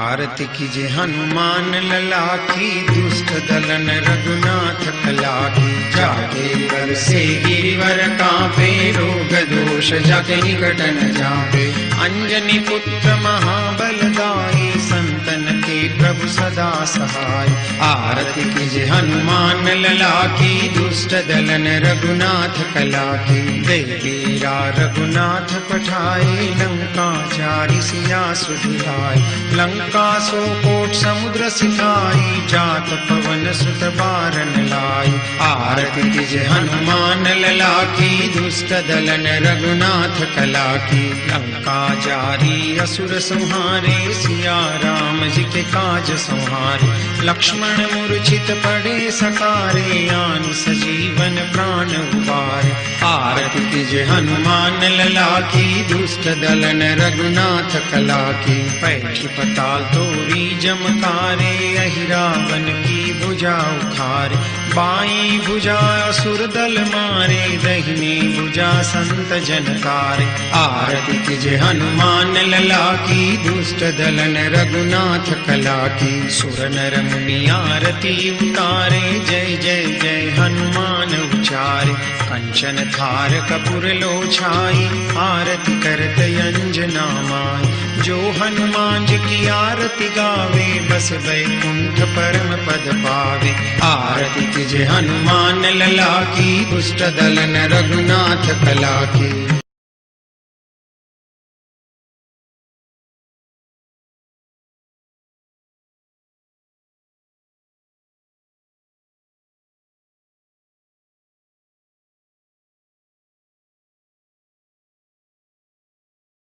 आरती कीजे हनुमान लला की, दुष्ट दलन रघुनाथ कला की। जाके कर से गिरिवर कांपे, रोग दोष जाके निकट न जापे। अंजनी पुत्र महाबलदाई, संतन के प्रभु सदा सहाय। आरती कीजे हनुमान लला की, दुष्ट दलन रघुनाथ कला की। देवीरा रघुनाथ पठाए, लंका चारि सिया सुधियाए। लंका सो कोट समुद्र सिखाई, जात पवन सुत बारन लाई। आरती कीजे हनुमान लला की, दुष्ट दलन रघुनाथ कला की। लंका जारी असुर संहारे, सिया राम जी के काज संहारे। लक्ष्मण मूर्छित पड़े सकारे, आन सजीवन प्राण उबारे। आरती कीजे हनुमान लला की, दुष्ट दलन रघुनाथ कला की। पैठी पताल तोरी जमकारे, अहि रावण की भुजा उखारे। बाई भुजा असुर दल मारे, दहिनी भुजा संत जनकारे। आरती कीजे हनुमान लला की, दुष्ट दलन रघुनाथ कला की। सुर नर मुनि आरती उतारे, जय जय जय हनुमान उचारे। कंचन थार कपूर लो छाई, आरती करत अंजना माई। जो हनुमान जी की आरती गावे, बस वैकुंठ परम पद पावे। आरती कीजे हनुमान लला की, दुष्ट दलन रघुनाथ कला की।